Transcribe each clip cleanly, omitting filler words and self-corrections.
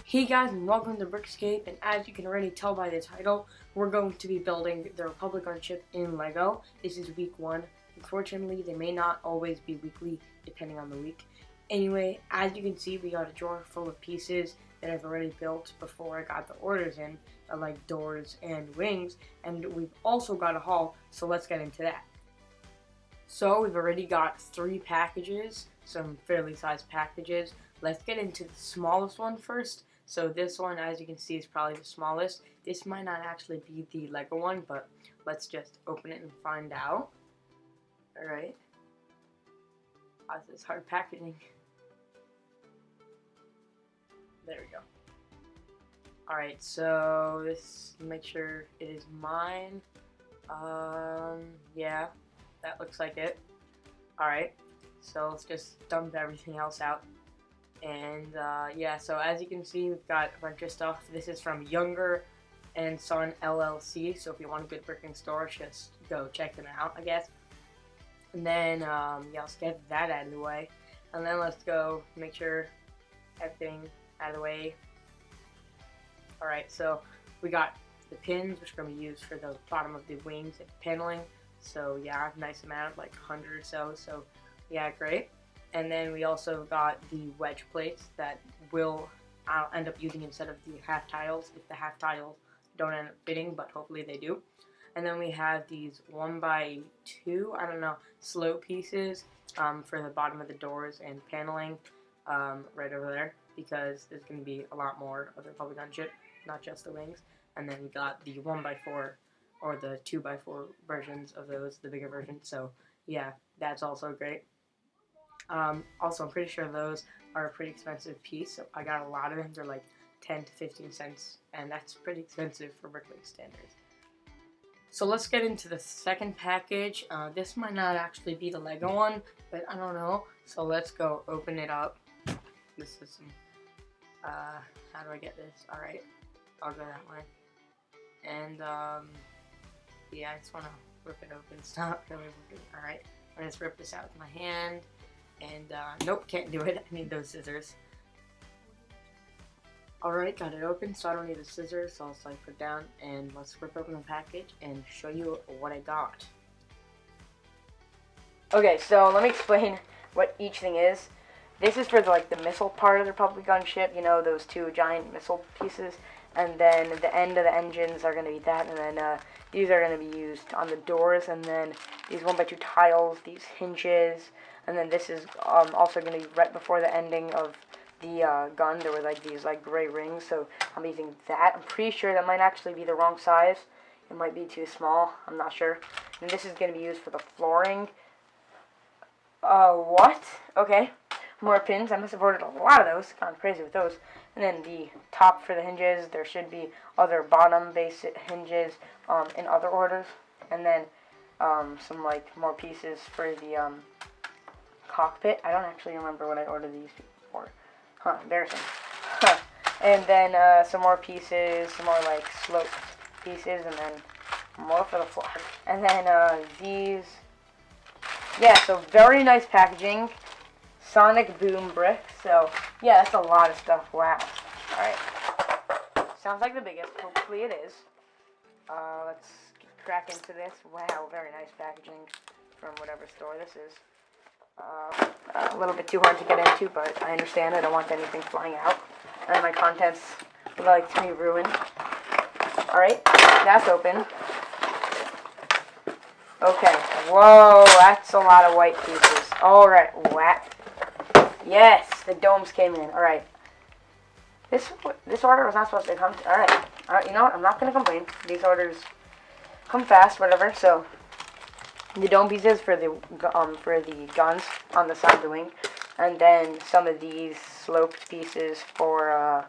Hey guys, and welcome to Brickscape, and as you can already tell by the title, we're going to be building the Republic Gunship in LEGO. This is week 1. Unfortunately, they may not always be weekly, depending on the week. Anyway, as you can see, we got a drawer full of pieces that I've already built before I got the orders in, like doors and wings, and we've also got a haul, so let's get into that. So we've already got 3 packages, some fairly sized packages. Let's get into the smallest one first. So this one, as you can see, is probably the smallest. This might not actually be the LEGO one, but let's just open it and find out. Alright. Oh, this is hard packaging. There we go. Alright, so this, make sure it is mine. Yeah, that looks like it. Alright, so let's just dump everything else out. And yeah, so as you can see, we've got a bunch of stuff. This is from Younger and Son LLC, so if you want a good bricking store, just go check them out, I guess. And then yeah, let's get that out of the way, and then let's go make sure everything out of the way. Alright, so we got the pins, which are going to be used for the bottom of the wings and paneling. So yeah, nice amount, like 100 or so, so yeah, great. And then we also got the wedge plates that I'll end up using instead of the half tiles if the half tiles don't end up fitting, but hopefully they do. And then we have these 1x2, I don't know, slope pieces for the bottom of the doors and paneling right over there, because there's going to be a lot more of the Republic Gunship, not just the wings. And then we got the 1x4 or the 2x4 versions of those, the bigger version. So yeah, that's also great. Also, I'm pretty sure those are a pretty expensive piece, so I got a lot of them. They're like 10 to 15 cents, and that's pretty expensive for Bricklink standards. So let's get into the second package. This might not actually be the LEGO one, but I don't know. So let's go open it up. This is some, how do I get this? Alright, I'll go that way. And, yeah, I just want to rip it open. Stop. Alright, I'm going to rip this out with my hand. And, nope, can't do it. I need those scissors. Alright, got it open, so I don't need the scissors, so I'll slide it down, and let's rip open the package and show you what I got. Okay, so let me explain what each thing is. This is for the missile part of the Republic Gunship, you know, those 2 giant missile pieces, and then the end of the engines are going to be that, and then these are going to be used on the doors, and then these 1x2 tiles, these hinges, and then this is also going to be right before the ending of the gun. There were these gray rings, so I'm using that. I'm pretty sure that might actually be the wrong size. It might be too small. I'm not sure. And this is going to be used for the flooring. What? Okay. More pins. I must have ordered a lot of those. Kind of crazy with those. And then the top for the hinges. There should be other bottom base hinges in other orders. And then some more pieces for the cockpit. I don't actually remember what I ordered these for. Huh, embarrassing. Huh. And then some more pieces, some more slope pieces, and then more for the floor. And then these, yeah, so very nice packaging. Sonic Boom brick. So yeah, that's a lot of stuff. Wow. Alright. Sounds like the biggest. Hopefully it is. Let's crack into this. Wow, very nice packaging from whatever store this is. A little bit too hard to get into, but I understand. I don't want anything flying out, and my contents would like to be ruined. Alright, that's open. Okay, whoa, that's a lot of white pieces. Alright, whack. Yes, the domes came in. Alright. This order was not supposed to come. Alright, you know what, I'm not going to complain. These orders come fast, whatever, so the dome pieces for the guns on the side of the wing, and then some of these sloped pieces for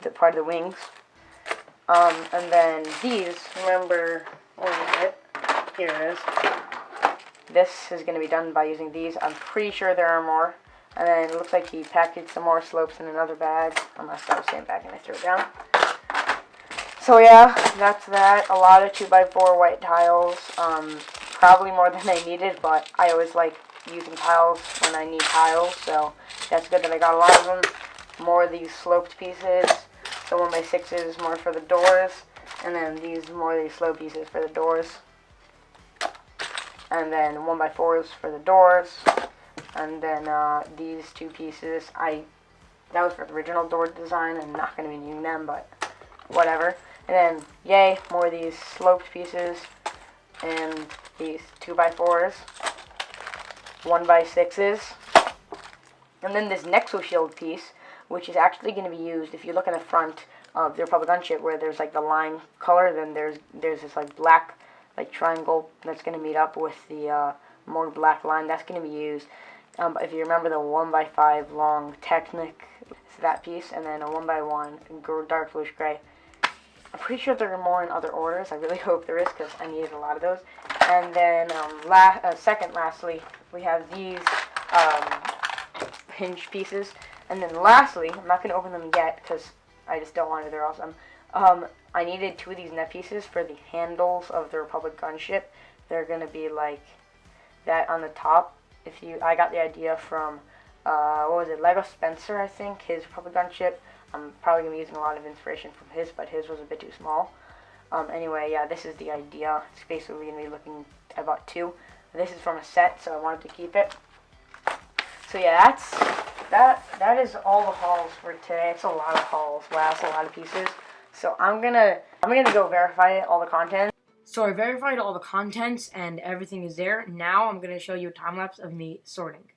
the part of the wings. And then these, remember, where is it? Here it is. This is going to be done by using these. I'm pretty sure there are more. And then it looks like he packaged some more slopes in another bag, unless that was the same bag and I threw it down. So yeah, that's that. A lot of 2x4 white tiles. Probably more than I needed, but I always like using tiles when I need tiles, so that's good that I got a lot of them. More of these sloped pieces, So 1x6s is more for the doors, and then these more these slope pieces for the doors. And then 1x4s for the doors. And then these two pieces, that was for the original door design. I'm not going to be using them, but whatever. And then, yay, more of these sloped pieces. And these 2x4s. 1x6s. And then this Nexo Shield piece, which is actually going to be used, if you look at the front of the Republic Gunship, where there's like the lime color, then there's this like black like triangle that's going to meet up with the more black line. That's going to be used. If you remember the 1x5 long Technic, it's that piece, and then a 1x1 dark bluish gray. I'm pretty sure there are more in other orders. I really hope there is, because I needed a lot of those. And then lastly, we have these hinge pieces. And then lastly, I'm not going to open them yet because I just don't want to, they're awesome. I needed 2 of these net pieces for the handles of the Republic Gunship. They're going to be like that on the top. I got the idea from, what was it, Lego Spencer, I think, his Republic Gunship. I'm probably going to be using a lot of inspiration from his, but his was a bit too small. Anyway, yeah, this is the idea. It's basically going to be looking at about 2. This is from a set, so I wanted to keep it. So yeah, that is all the hauls for today. It's a lot of hauls. Wow, it's a lot of pieces. So I'm gonna go verify all the content. So I verified all the contents and everything is there. Now I'm gonna show you a time lapse of me sorting.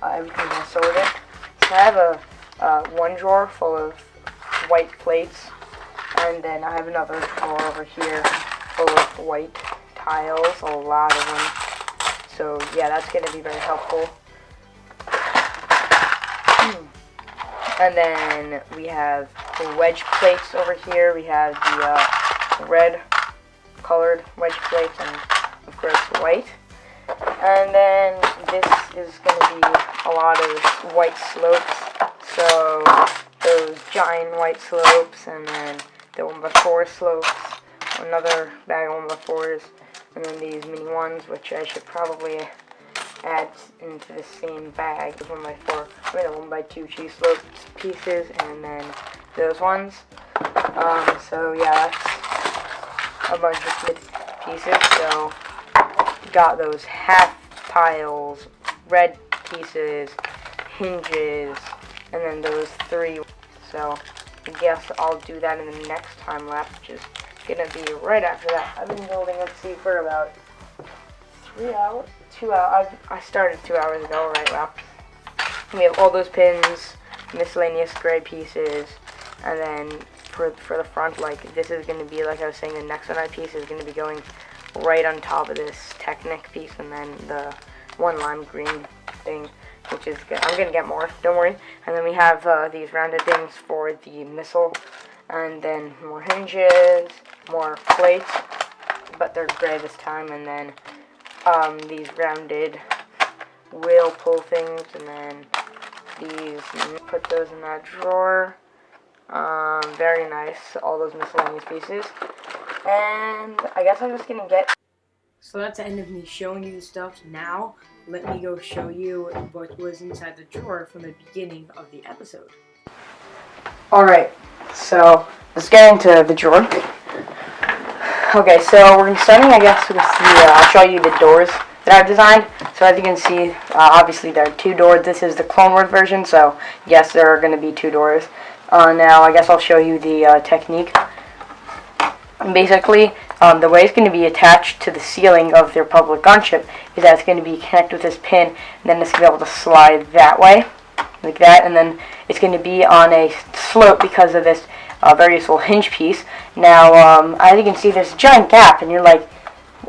Everything is sorted. So I have a one drawer full of white plates, and then I have another drawer over here full of white tiles, a lot of them. So yeah, that's going to be very helpful. And then we have the wedge plates over here. We have the red colored wedge plates and of course white. And then this is going to be a lot of white slopes. So those giant white slopes, and then the 1x4 slopes, another bag of 1x4s, and then these mini ones, which I should probably add into the same bag. The 1x4, I mean the 1x2 cheese slopes pieces, and then those ones. So yeah, that's a bunch of pieces. So got those half tiles, red pieces, hinges, and then those 3. So I guess I'll do that in the next time lapse, which is gonna be right after that. I've been building, let's see, for about 3 hours, 2 hours. I started 2 hours ago, right? Wow. We have all those pins, miscellaneous gray pieces, and then for the front, like this is gonna be, like I was saying, the next one piece is gonna be going right on top of this Technic piece, and then the one lime green thing, which is good. I'm gonna get more, don't worry. And then we have these rounded things for the missile, and then more hinges, more plates, but they're gray this time, and then these rounded wheel pull things, and then these, put those in that drawer. Very nice, all those miscellaneous pieces. And I guess I'm just gonna get... So that's the end of me showing you the stuff. Now, let me go show you what was inside the drawer from the beginning of the episode. Alright, so let's get into the drawer. Okay, so we're starting, I guess, with the, I'll show you the doors that I've designed. So as you can see, obviously there are 2 doors. This is the Clone Wars version, so yes, there are going to be 2 doors. Now, I guess I'll show you the technique. Basically, the way it's going to be attached to the ceiling of the Republic Gunship is that it's going to be connected with this pin, and then it's going to be able to slide that way, like that, and then it's going to be on a slope because of this very useful hinge piece. Now, as you can see, there's a giant gap, and you're like,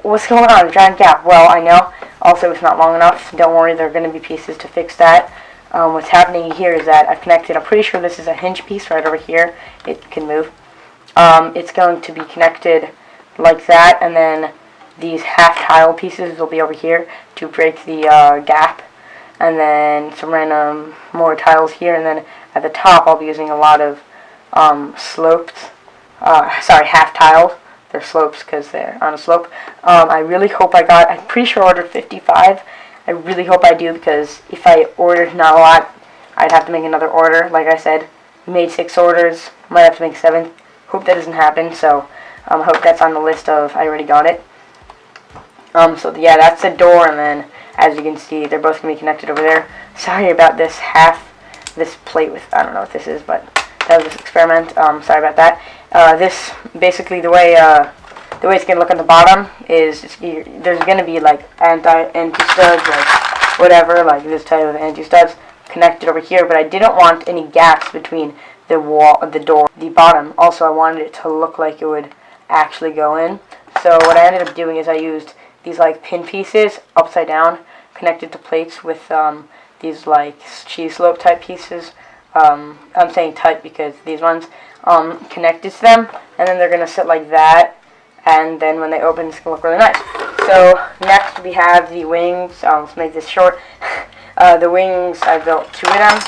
what's going on, a giant gap? Well, I know. Also, it's not long enough. Don't worry, there are going to be pieces to fix that. What's happening here is that I've connected, I'm pretty sure this is a hinge piece right over here. It can move. It's going to be connected like that, and then these half tile pieces will be over here to break the gap, and then some random more tiles here, and then at the top I'll be using a lot of half tiles their slopes because they're on a slope. I really hope I'm pretty sure I ordered 55. I really hope I do, because if I ordered not a lot, I'd have to make another order. Like I said, we made 6 orders, might have to make 7. Hope that doesn't happen, so I hope that's on the list of I already got it. So yeah, that's the door, and then as you can see, they're both going to be connected over there. Sorry about this plate with, I don't know what this is, but that was this experiment. Sorry about that. This, basically, the way it's going to look on the bottom is there's going to be like anti-studs, like whatever, like this type of anti-studs connected over here, but I didn't want any gaps between the wall, the door, the bottom. Also, I wanted it to look like it would actually go in. So what I ended up doing is I used these like pin pieces upside down, connected to plates with these like cheese slope type pieces. I'm saying type because these ones connected to them, and then they're gonna sit like that, and then when they open, it's gonna look really nice. So next we have the wings. Let's make this short. The wings, I built 2 of them.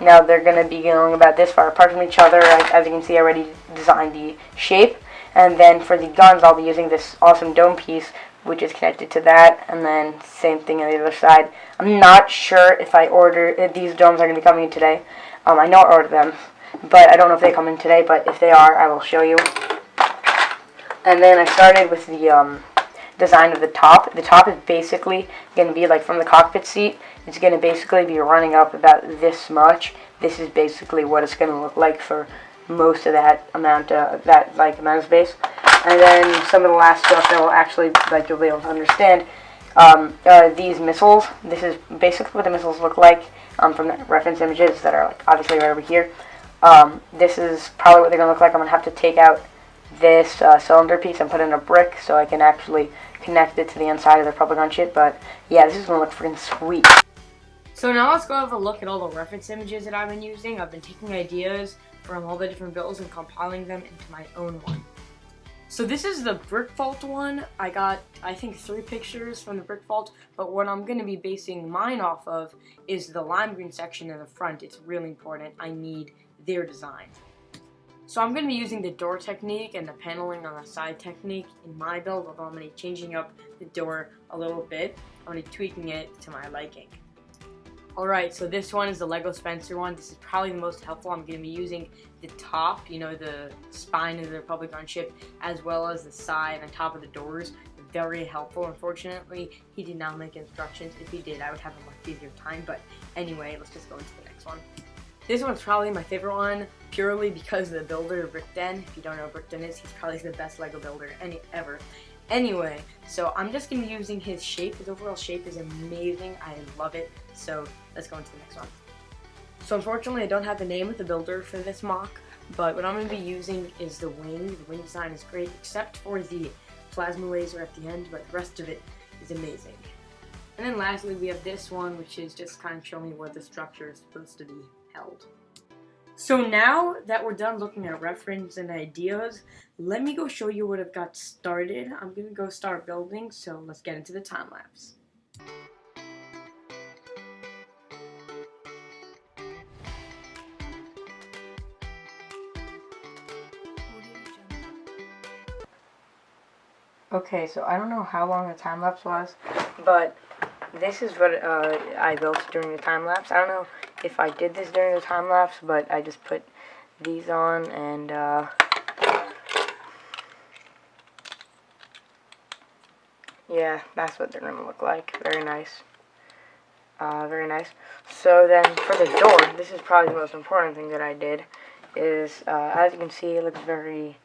Now they're gonna be going about this far apart from each other. As you can see, I already designed the shape. And then for the guns, I'll be using this awesome dome piece, which is connected to that, and then same thing on the other side. I'm not sure if these domes are going to be coming in today. I know I ordered them, but I don't know if they come in today, but if they are, I will show you. And then I started with the design of the top. The top is basically going to be like from the cockpit seat. It's going to basically be running up about this much. This is basically what it's going to look like for most of that amount of space. And then some of the last stuff that will actually, like, you'll be able to understand, are these missiles. This is basically what the missiles look like from the reference images that are, like, obviously right over here. This is probably what they're going to look like. I'm going to have to take out this cylinder piece and put in a brick so I can actually connect it to the inside of the Republic Gunship. But yeah, this is going to look freaking sweet. So now let's go have a look at all the reference images that I've been using. I've been taking ideas from all the different builds and compiling them into my own one. So this is the brick vault one. I got, I think, 3 pictures from the brick vault, but what I'm going to be basing mine off of is the lime green section in the front. It's really important. I need their design. So I'm going to be using the door technique and the paneling on the side technique in my build, although I'm going to be changing up the door a little bit. I'm going to be tweaking it to my liking. Alright, so this one is the Lego Spencer one. This is probably the most helpful. I'm going to be using the top, you know, the spine of the Republic Gunship, as well as the side and top of the doors. Very helpful. Unfortunately, he did not make instructions. If he did, I would have a much easier time. But anyway, let's just go into the next one. This one's probably my favorite one, purely because of the builder, Brick Den. If you don't know what Brick Den is, he's probably the best Lego builder ever. Anyway, so I'm just going to be using his shape. His overall shape is amazing. I love it. So let's go into the next one. So unfortunately, I don't have the name of the builder for this mock, but what I'm going to be using is the wing. The wing design is great, except for the plasma laser at the end, but the rest of it is amazing. And then lastly, we have this one, which is just kind of showing me where the structure is supposed to be held. So now that we're done looking at reference and ideas, let me go show you what I've got started. I'm going to go start building, so let's get into the time lapse. Okay, so I don't know how long the time lapse was, but this is what I built during the time lapse. I don't know if I did this during the time lapse, but I just put these on, and yeah, that's what they're gonna look like. Very nice. Very nice. So then for the door, this is probably the most important thing that I did, is as you can see, it looks very,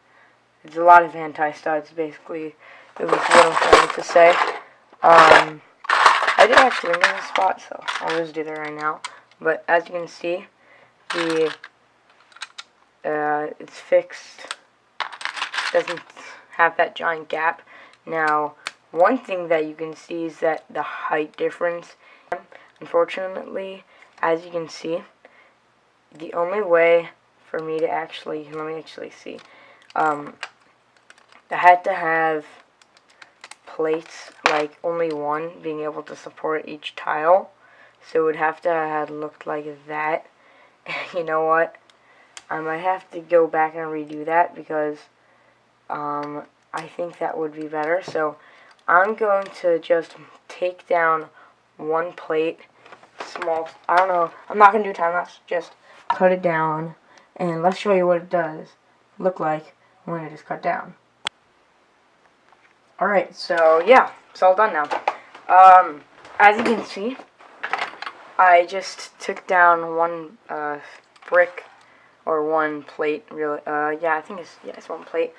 it's a lot of anti-studs, basically. It was what I'm trying to say. I did actually miss a spot, so I'll just do that right now. But as you can see, it's fixed. Doesn't have that giant gap. Now, one thing that you can see is that the height difference. Unfortunately, as you can see, the only way for me to actually, let me actually see. I had to have plates, like only one being able to support each tile, so it would have to have looked like that. You know what, I might have to go back and redo that, because I think that would be better. So I'm going to just take down one plate, small, I don't know, I'm not going to do time lapse, just cut it down, and let's show you what it does look like when it is cut down. Alright, so yeah, it's all done now. As you can see, I just took down one brick, or one plate, really. Yeah, I think it's one plate.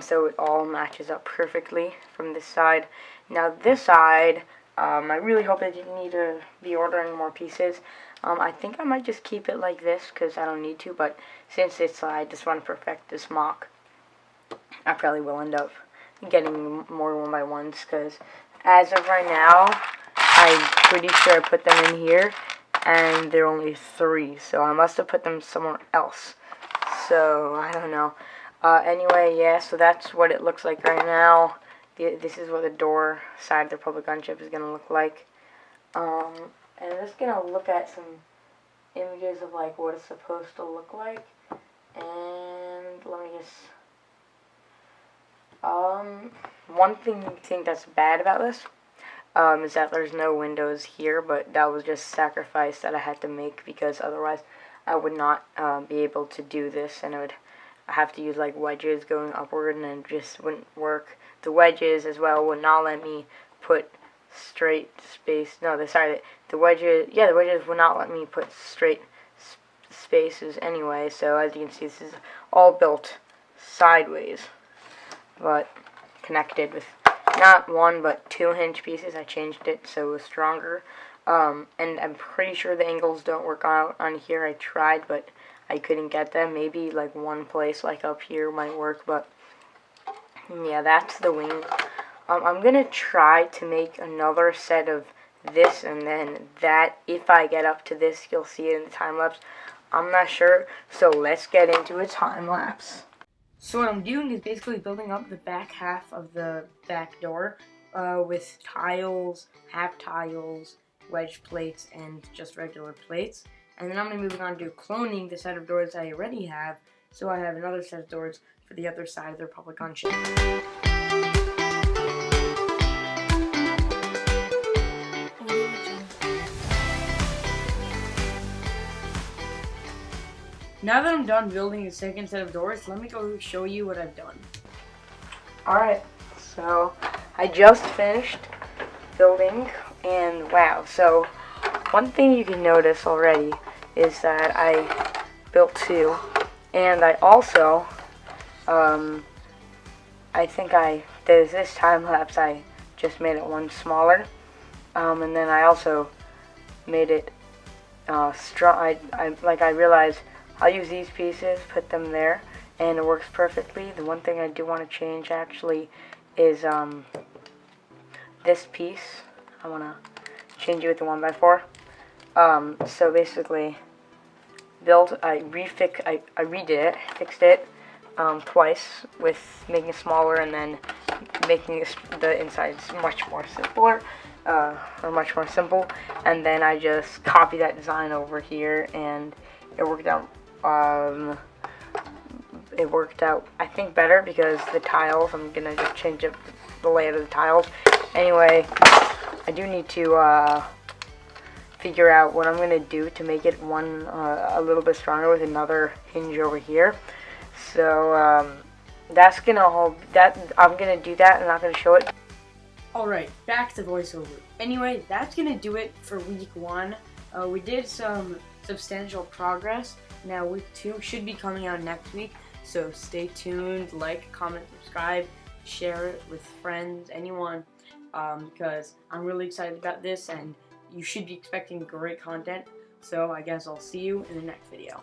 So it all matches up perfectly from this side. Now this side, I really hope I didn't need to be ordering more pieces. I think I might just keep it like this because I don't need to, but since I just want to perfect this mock, I probably will end up getting more 1x1s because as of right now, I'm pretty sure I put them in here and they're only 3, so I must have put them somewhere else. So I don't know. Anyway, yeah, so that's what it looks like right now. This is what the door side of the Republic Gunship is going to look like. And I'm just going to look at some images of like what it's supposed to look like. And let me just... one thing that's bad about this is that there's no windows here, but that was just sacrifice that I had to make because otherwise I would not be able to do this, and I would have to use like wedges going upward, and it just wouldn't work. The wedges as well would not let me put straight space. No, the wedges. Yeah, the wedges would not let me put straight spaces anyway. So as you can see, this is all built sideways, but connected with not 1 but 2 hinge pieces. I changed it so it was stronger. And I'm pretty sure the angles don't work out on here. I tried, but I couldn't get them. Maybe like one place like up here might work, but yeah, that's the wing. I'm gonna try to make another set of this, and then that, if I get up to this, you'll see it in the time lapse. I'm not sure, so let's get into a time lapse. So what I'm doing is basically building up the back half of the back door with tiles, half tiles, wedge plates, and just regular plates. And then I'm going to move on to cloning the set of doors I already have, so I have another set of doors for the other side of the Republic Gunship. Now that I'm done building the second set of doors, let me go show you what I've done. Alright, so I just finished building, and wow, so one thing you can notice already is that I built 2, and I also, I think there's this time lapse, I just made it 1 smaller, and then I also made it strong. I realized I'll use these pieces, put them there, and it works perfectly. The one thing I do want to change actually is this piece. I want to change it with the 1x4. So basically, I redid it, fixed it twice with making it smaller and then making the insides much more simpler, or much more simple. And then I just copied that design over here, and it worked out. I think, better because the tiles, I'm gonna just change up the layout of the tiles. Anyway, I do need to figure out what I'm gonna do to make it a little bit stronger with another hinge over here. So that's gonna I'm gonna do that. I'm not gonna show it. Alright, back to voiceover. Anyway, that's gonna do it for week 1. We did some substantial progress. Now week 2 should be coming out next week, so stay tuned, like, comment, subscribe, share it with friends, anyone, because I'm really excited about this, and you should be expecting great content. So I guess I'll see you in the next video.